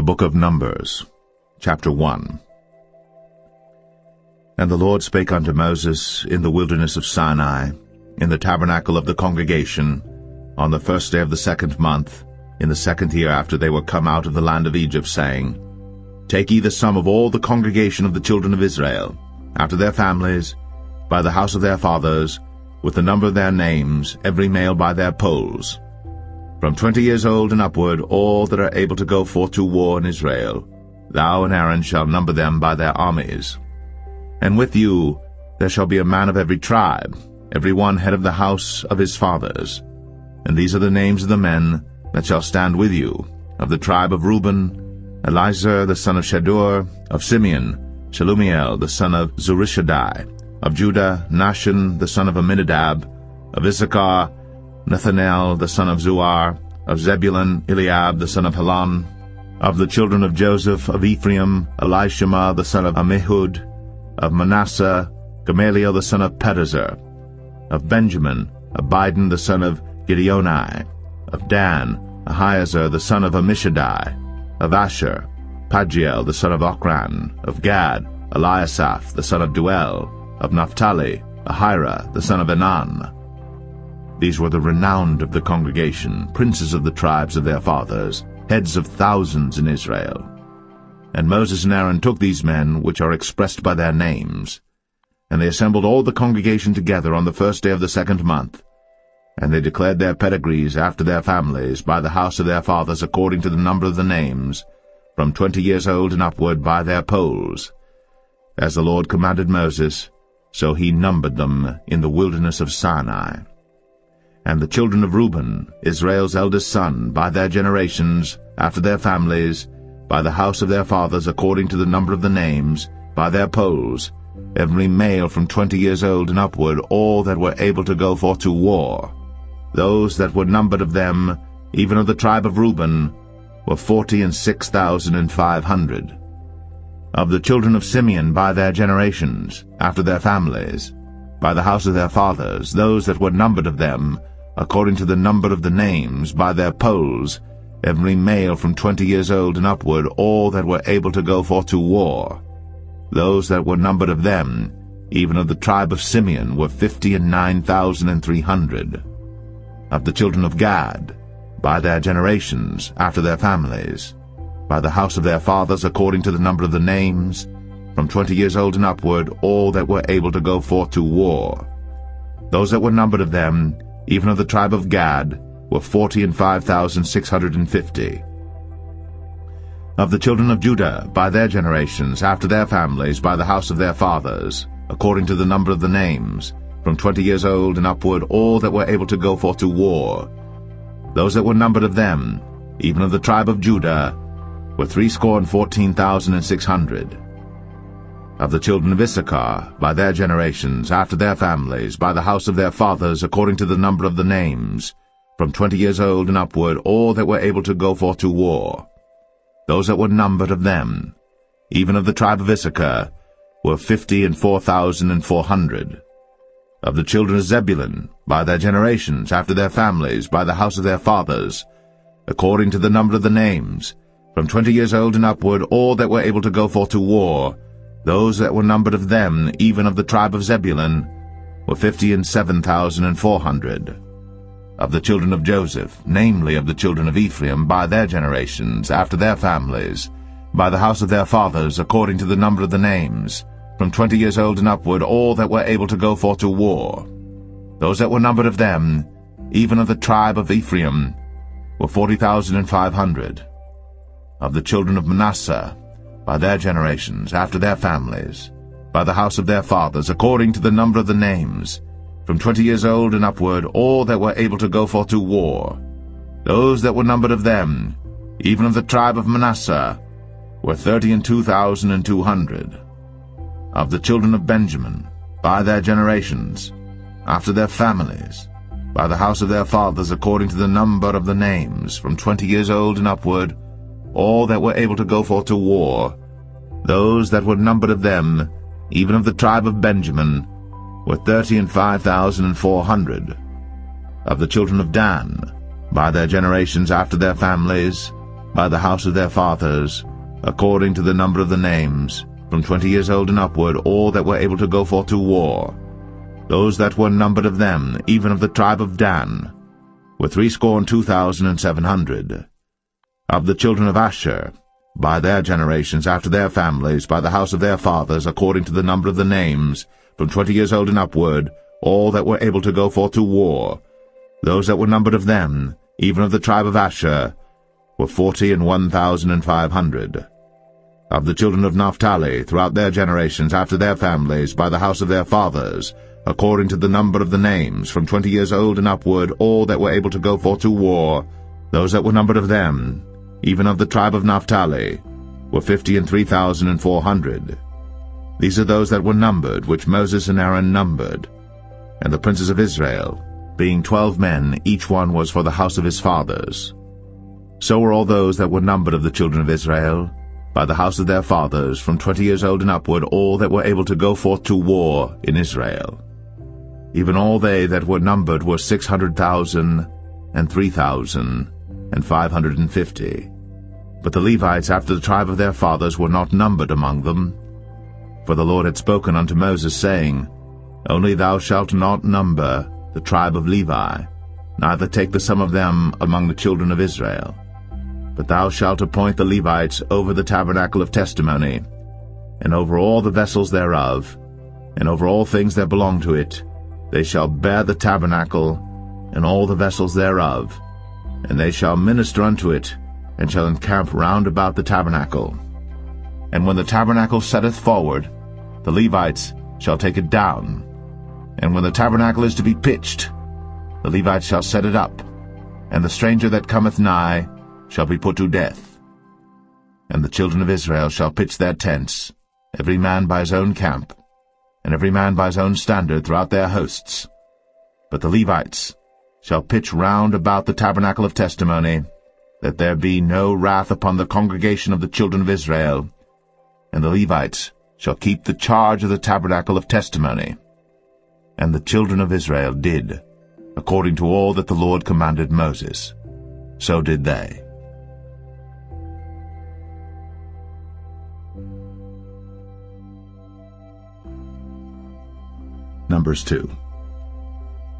The Book of Numbers, chapter 1. And the Lord spake unto Moses in the wilderness of Sinai, in the tabernacle of the congregation, on the first day of the 2nd month, in the 2nd year after they were come out of the land of Egypt, saying, Take ye the sum of all the congregation of the children of Israel, after their families, by the house of their fathers, with the number of their names, every male by their polls. From 20 years old and upward, all that are able to go forth to war in Israel, thou and Aaron shall number them by their armies. And with you there shall be a man of every tribe, every one head of the house of his fathers. And these are the names of the men that shall stand with you. Of the tribe of Reuben, Elizur the son of Shedeur; of Simeon, Shelumiel the son of Zurishaddai; of Judah, Nahshon the son of Amminadab; of Issachar, Nethanel the son of Zuar; of Zebulun, Eliab the son of Helon; of the children of Joseph; of Ephraim, Elishama the son of Ammihud; of Manasseh, Gamaliel the son of Pedazur; of Benjamin, Abidan the son of Gideoni; of Dan, Ahiezer the son of Ammishaddai; of Asher, Pagiel the son of Ochran; of Gad, Eliasaph the son of Duel; of Naphtali, Ahira the son of Enan. These were the renowned of the congregation, princes of the tribes of their fathers, heads of thousands in Israel. And Moses and Aaron took these men, which are expressed by their names, and they assembled all the congregation together on the first day of the 2nd month, and they declared their pedigrees after their families, by the house of their fathers, according to the number of the names, from 20 years old and upward, by their polls. As the Lord commanded Moses, so he numbered them in the wilderness of Sinai. And the children of Reuben, Israel's eldest son, by their generations, after their families, by the house of their fathers, according to the number of the names, by their polls, every male from 20 years old and upward, all that were able to go forth to war. Those that were numbered of them, even of the tribe of Reuben, were 46,500. Of the children of Simeon, by their generations, after their families, by the house of their fathers, those that were numbered of them, according to the number of the names, by their polls, every male from 20 years old and upward, all that were able to go forth to war. Those that were numbered of them, even of the tribe of Simeon, were 59,300. Of the children of Gad, by their generations, after their families, by the house of their fathers, according to the number of the names, from 20 years old and upward, all that were able to go forth to war. Those that were numbered of them, even of the tribe of Gad, were 45,650. Of the children of Judah, by their generations, after their families, by the house of their fathers, according to the number of the names, from 20 years old and upward, all that were able to go forth to war. Those that were numbered of them, even of the tribe of Judah, were 314,600. Of the children of Issachar, by their generations, after their families, by the house of their fathers, according to the number of the names, from 20 years old and upward, all that were able to go forth to war. Those that were numbered of them, even of the tribe of Issachar, were 54,400. Of the children of Zebulun, by their generations, after their families, by the house of their fathers, according to the number of the names, from 20 years old and upward, all that were able to go forth to war, those that were numbered of them, even of the tribe of Zebulun, were 57,400. Of the children of Joseph, namely of the children of Ephraim, by their generations, after their families, by the house of their fathers, according to the number of the names, from 20 years old and upward, all that were able to go forth to war. Those that were numbered of them, even of the tribe of Ephraim, were 40,500. Of the children of Manasseh, by their generations, after their families, by the house of their fathers, according to the number of the names, from 20 years old and upward, all that were able to go forth to war. Those that were numbered of them, even of the tribe of Manasseh, were 32,200. Of the children of Benjamin, by their generations, after their families, by the house of their fathers, according to the number of the names, from 20 years old and upward, all that were able to go forth to war. Those that were numbered of them, even of the tribe of Benjamin, were 35,400. Of the children of Dan, by their generations after their families, by the house of their fathers, according to the number of the names, from 20 years old and upward, all that were able to go forth to war. Those that were numbered of them, even of the tribe of Dan, were 62,700. Of the children of Asher, by their generations, after their families, by the house of their fathers, according to the number of the names, from 20 years old and upward, all that were able to go forth to war. Those that were numbered of them, even of the tribe of Asher, were 41,500. Of the children of Naphtali, throughout their generations, after their families, by the house of their fathers, according to the number of the names, from 20 years old and upward, all that were able to go forth to war, those that were numbered of them, even of the tribe of Naphtali, were 53,400. These are those that were numbered, which Moses and Aaron numbered. And the princes of Israel, being 12 men, each one was for the house of his fathers. So were all those that were numbered of the children of Israel, by the house of their fathers, from 20 years old and upward, all that were able to go forth to war in Israel. Even all they that were numbered were 600,000 and 3,550. But the Levites after the tribe of their fathers were not numbered among them. For the Lord had spoken unto Moses, saying, Only thou shalt not number the tribe of Levi, neither take the sum of them among the children of Israel. But thou shalt appoint the Levites over the tabernacle of testimony, and over all the vessels thereof, and over all things that belong to it. They shall bear the tabernacle, and all the vessels thereof, and they shall minister unto it, and shall encamp round about the tabernacle. And when the tabernacle setteth forward, the Levites shall take it down. And when the tabernacle is to be pitched, the Levites shall set it up, and the stranger that cometh nigh shall be put to death. And the children of Israel shall pitch their tents, every man by his own camp, and every man by his own standard throughout their hosts. But the Levites shall pitch round about the tabernacle of testimony, that there be no wrath upon the congregation of the children of Israel. And the Levites shall keep the charge of the tabernacle of testimony. And the children of Israel did, according to all that the Lord commanded Moses. So did they. Numbers 2.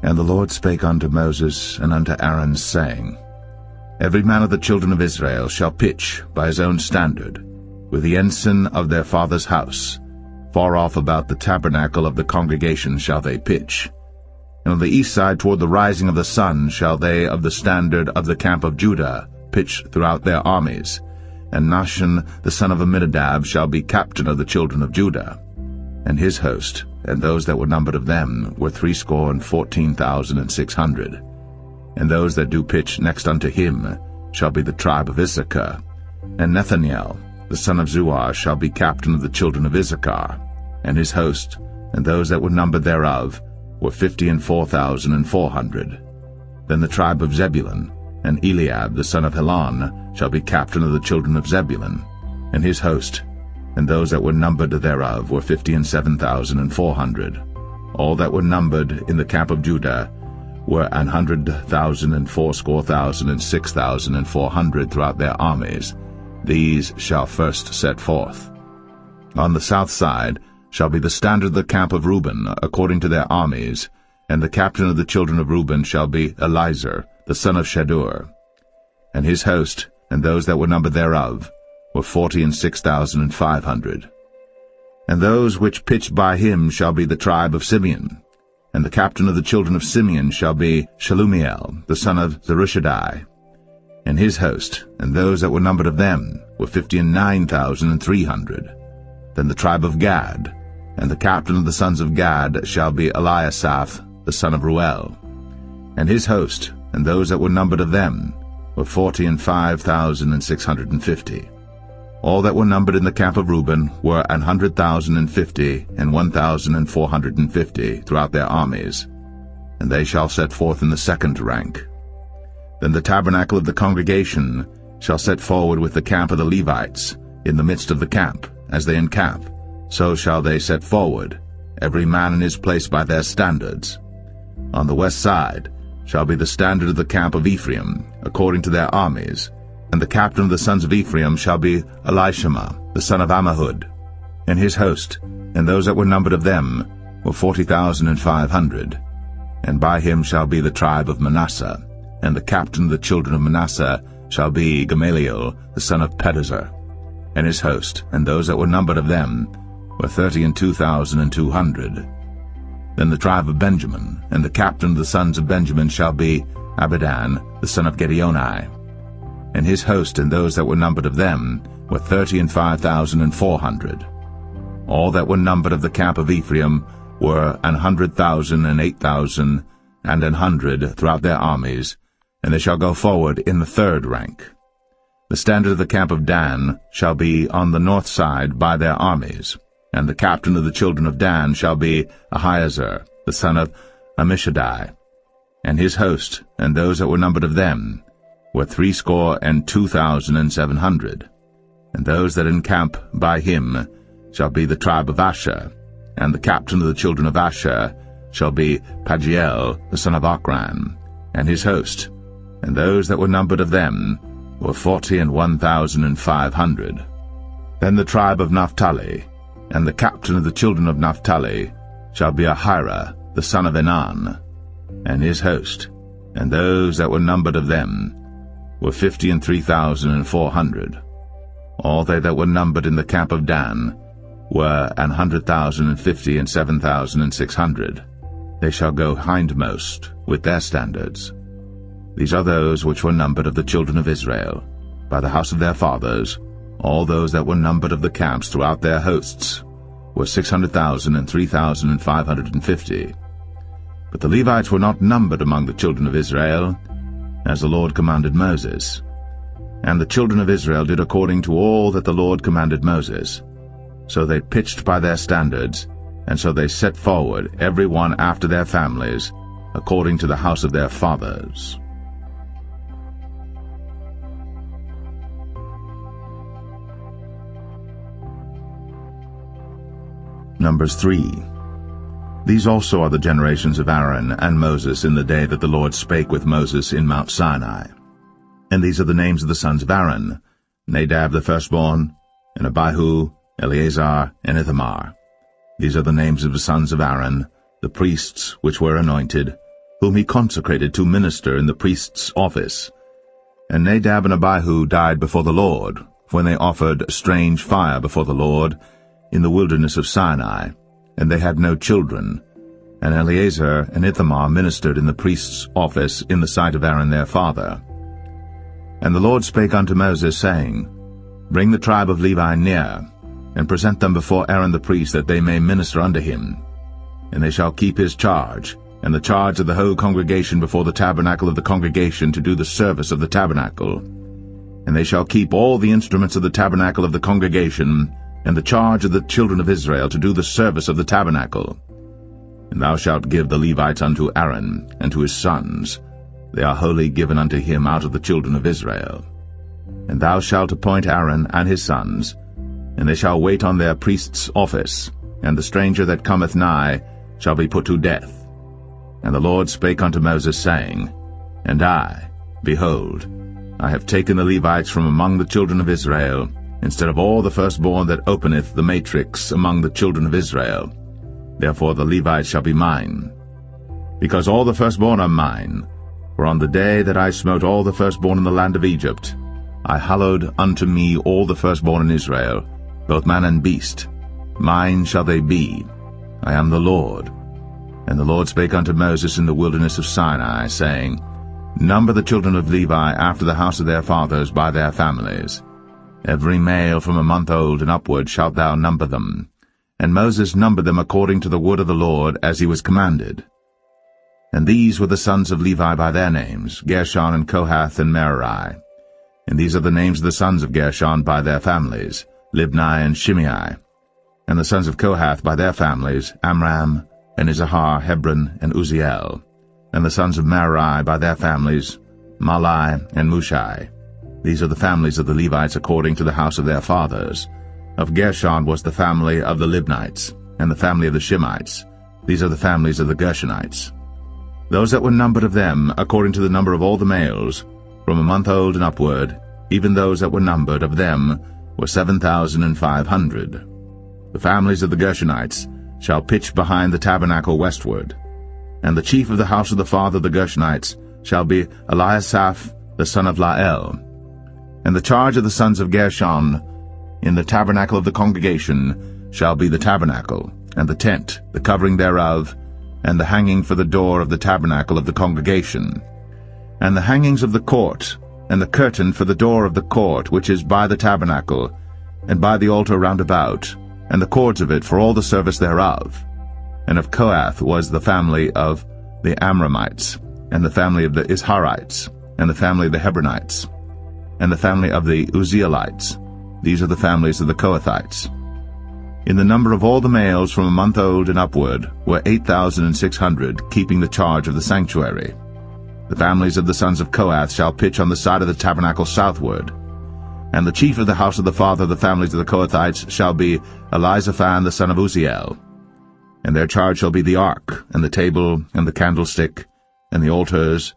And the Lord spake unto Moses and unto Aaron, saying, Every man of the children of Israel shall pitch by his own standard, with the ensign of their father's house. Far off about the tabernacle of the congregation shall they pitch. And on the east side toward the rising of the sun shall they of the standard of the camp of Judah pitch throughout their armies. And Nahshon the son of Amminadab shall be captain of the children of Judah. And his host, and those that were numbered of them, were 314,600. And those that do pitch next unto him shall be the tribe of Issachar. And Nethaniel the son of Zuar shall be captain of the children of Issachar. And his host, and those that were numbered thereof, were 54,400. Then the tribe of Zebulun, and Eliab the son of Helon, shall be captain of the children of Zebulun. And his host, and those that were numbered thereof, were 57,400. All that were numbered in the camp of Judah were 100,000 and 80,000 and 6,400 throughout their armies. These shall first set forth. On the south side shall be the standard of the camp of Reuben, according to their armies, and the captain of the children of Reuben shall be Elizur, the son of Shedeur. And his host, and those that were numbered thereof, were 46,500. And those which pitched by him shall be the tribe of Simeon. And the captain of the children of Simeon shall be Shelumiel, the son of Zerushadai. And his host, and those that were numbered of them, were 59,300. Then the tribe of Gad, and the captain of the sons of Gad shall be Eliasaph, the son of Ruel. And his host, and those that were numbered of them, were 45,650. All that were numbered in the camp of Reuben were 100,050 and 1,450 throughout their armies, and they shall set forth in the second rank. Then the tabernacle of the congregation shall set forward with the camp of the Levites, in the midst of the camp, as they encamp. So shall they set forward, every man in his place by their standards. On the west side shall be the standard of the camp of Ephraim, according to their armies, And the captain of the sons of Ephraim shall be Elishama, the son of Ammihud, and his host, and those that were numbered of them were 40,500. And by him shall be the tribe of Manasseh, and the captain of the children of Manasseh shall be Gamaliel, the son of Pedazur, and his host, and those that were numbered of them were 32,200. Then the tribe of Benjamin, and the captain of the sons of Benjamin shall be Abidan, the son of Gideoni, and his host, and those that were numbered of them were 35,400. All that were numbered of the camp of Ephraim were 100,000 and 8,000 and 100 throughout their armies, and they shall go forward in the third rank. The standard of the camp of Dan shall be on the north side by their armies, and the captain of the children of Dan shall be Ahiezer, the son of Ammishaddai, and his host, and those that were numbered of them were 62,700. And those that encamp by him shall be the tribe of Asher, and the captain of the children of Asher shall be Pagiel, the son of Ochran, and his host, and those that were numbered of them were 41,500. Then the tribe of Naphtali, and the captain of the children of Naphtali shall be Ahira, the son of Enan, and his host, and those that were numbered of them were 53,400. All they that were numbered in the camp of Dan were 100,050 and 7,600. They shall go hindmost with their standards. These are those which were numbered of the children of Israel, by the house of their fathers. All those that were numbered of the camps throughout their hosts were 600,000 and 3,550. But the Levites were not numbered among the children of Israel, as the Lord commanded Moses. And the children of Israel did according to all that the Lord commanded Moses. So they pitched by their standards, and so they set forward, every one after their families, according to the house of their fathers. Numbers 3. These also are the generations of Aaron and Moses in the day that the Lord spake with Moses in Mount Sinai. And these are the names of the sons of Aaron: Nadab the firstborn, and Abihu, Eleazar, and Ithamar. These are the names of the sons of Aaron, the priests which were anointed, whom he consecrated to minister in the priest's office. And Nadab and Abihu died before the Lord, when they offered strange fire before the Lord in the wilderness of Sinai, and they had no children. And Eleazar and Ithamar ministered in the priest's office in the sight of Aaron their father. And the Lord spake unto Moses, saying, Bring the tribe of Levi near, and present them before Aaron the priest, that they may minister unto him. And they shall keep his charge, and the charge of the whole congregation before the tabernacle of the congregation, to do the service of the tabernacle. And they shall keep all the instruments of the tabernacle of the congregation, and the charge of the children of Israel, to do the service of the tabernacle. And thou shalt give the Levites unto Aaron, and to his sons. They are wholly given unto him out of the children of Israel. And thou shalt appoint Aaron and his sons, and they shall wait on their priest's office, and the stranger that cometh nigh shall be put to death. And the Lord spake unto Moses, saying, And I, behold, I have taken the Levites from among the children of Israel, instead of all the firstborn that openeth the matrix among the children of Israel. Therefore the Levites shall be mine. Because all the firstborn are mine, for on the day that I smote all the firstborn in the land of Egypt, I hallowed unto me all the firstborn in Israel, both man and beast. Mine shall they be. I am the Lord. And the Lord spake unto Moses in the wilderness of Sinai, saying, Number the children of Levi after the house of their fathers by their families. Every male from a month old and upward shalt thou number them. And Moses numbered them according to the word of the Lord, as he was commanded. And these were the sons of Levi by their names, Gershon and Kohath and Merari. And these are the names of the sons of Gershon by their families, Libni and Shimei. And the sons of Kohath by their families, Amram, and Izahar, Hebron, and Uzziel. And the sons of Merari by their families, Mahli and Mushai. These are the families of the Levites according to the house of their fathers. Of Gershon was the family of the Libnites, and the family of the Shimites. These are the families of the Gershonites. Those that were numbered of them, according to the number of all the males, from a month old and upward, even those that were numbered of them were 7,500. The families of the Gershonites shall pitch behind the tabernacle westward. And the chief of the house of the father of the Gershonites shall be Eliasaph the son of Lael. And the charge of the sons of Gershon in the tabernacle of the congregation shall be the tabernacle, and the tent, the covering thereof, and the hanging for the door of the tabernacle of the congregation, and the hangings of the court, and the curtain for the door of the court which is by the tabernacle, and by the altar round about, and the cords of it for all the service thereof. And of Kohath was the family of the Amramites, and the family of the Isharites, and the family of the Hebronites, and the family of the Uzzielites. These are the families of the Kohathites. In the number of all the males from a month old and upward were 8,600, keeping the charge of the sanctuary. The families of the sons of Kohath shall pitch on the side of the tabernacle southward. And the chief of the house of the father of the families of the Kohathites shall be Elizaphan the son of Uzziel. And their charge shall be the ark, and the table, and the candlestick, and the altars,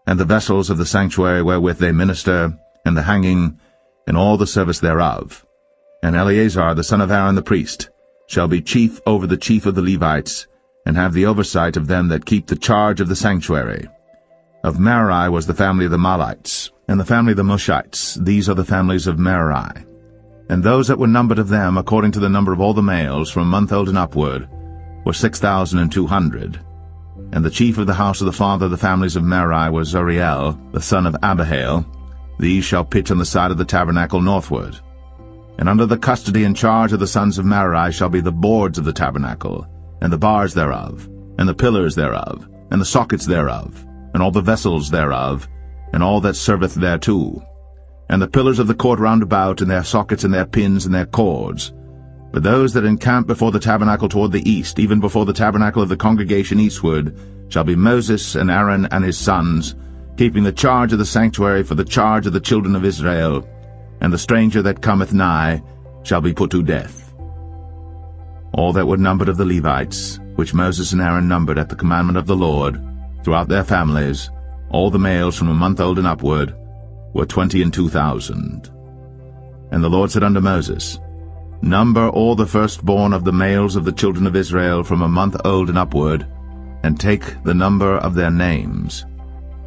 and the vessels of the sanctuary wherewith they minister, and the hanging, and all the service thereof. And Eleazar the son of Aaron the priest shall be chief over the chief of the Levites, and have the oversight of them that keep the charge of the sanctuary. Of Merari was the family of the Mahlites, and the family of the Mushites. These are the families of Merari. And those that were numbered of them, according to the number of all the males, from a month old and upward, were 6,200. And the chief of the house of the father of the families of Merari was Zuriel, the son of Abihail. These shall pitch on the side of the tabernacle northward. And under the custody and charge of the sons of Merari shall be the boards of the tabernacle, and the bars thereof, and the pillars thereof, and the sockets thereof, and all the vessels thereof, and all that serveth thereto, and the pillars of the court round about, and their sockets, and their pins, and their cords. But those that encamp before the tabernacle toward the east, even before the tabernacle of the congregation eastward, shall be Moses and Aaron and his sons, keeping the charge of the sanctuary for the charge of the children of Israel, and the stranger that cometh nigh shall be put to death. All that were numbered of the Levites, which Moses and Aaron numbered at the commandment of the Lord, throughout their families, all the males from a month old and upward, were 22,000. And the Lord said unto Moses, Number all the firstborn of the males of the children of Israel from a month old and upward, and take the number of their names.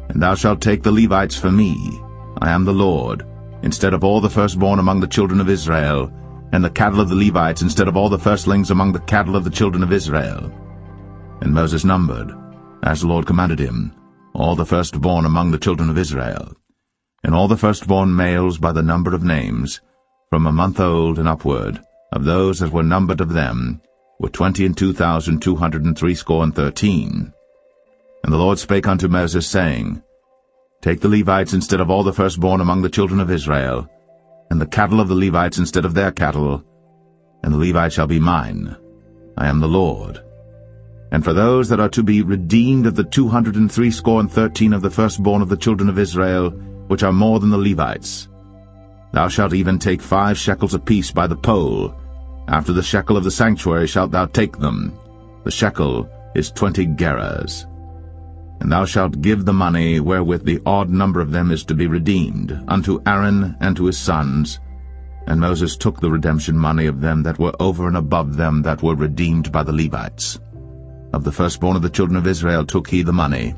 And thou shalt take the Levites for me, I am the Lord, instead of all the firstborn among the children of Israel, and the cattle of the Levites instead of all the firstlings among the cattle of the children of Israel. And Moses numbered, as the Lord commanded him, all the firstborn among the children of Israel, and all the firstborn males by the number of names, from a month old and upward, of those that were numbered of them, were 22,213. And the Lord spake unto Moses, saying, Take the Levites instead of all the firstborn among the children of Israel, and the cattle of the Levites instead of their cattle, and the Levites shall be mine. I am the Lord. And for those that are to be redeemed of the 213 of the firstborn of the children of Israel, which are more than the Levites, thou shalt even take 5 shekels apiece by the poll. After the shekel of the sanctuary shalt thou take them. The shekel is 20 gerahs. And thou shalt give the money wherewith the odd number of them is to be redeemed unto Aaron and to his sons. And Moses took the redemption money of them that were over and above them that were redeemed by the Levites. Of the firstborn of the children of Israel took he the money,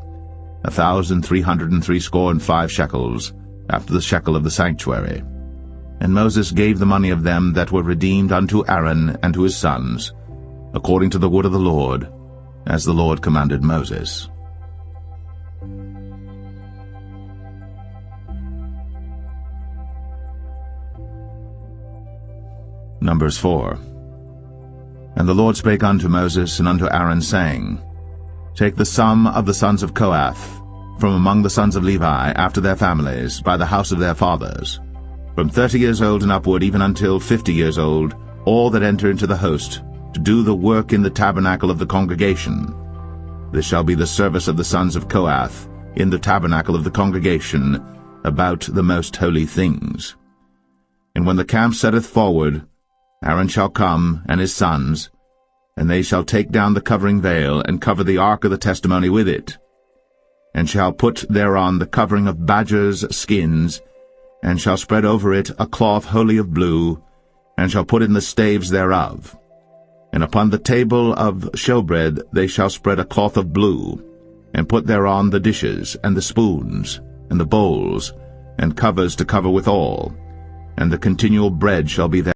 1,365 shekels, after the shekel of the sanctuary. And Moses gave the money of them that were redeemed unto Aaron and to his sons, according to the word of the Lord, as the Lord commanded Moses. Numbers 4. And the Lord spake unto Moses and unto Aaron, saying, Take the sum of the sons of Kohath, from among the sons of Levi, after their families, by the house of their fathers, from 30 years old and upward, even until 50 years old, all that enter into the host, to do the work in the tabernacle of the congregation. This shall be the service of the sons of Kohath, in the tabernacle of the congregation, about the most holy things. And when the camp setteth forward, Aaron shall come, and his sons, and they shall take down the covering veil, and cover the ark of the testimony with it, and shall put thereon the covering of badgers' skins, and shall spread over it a cloth wholly of blue, and shall put in the staves thereof. And upon the table of shewbread they shall spread a cloth of blue, and put thereon the dishes, and the spoons, and the bowls, and covers to cover withal, and the continual bread shall be there.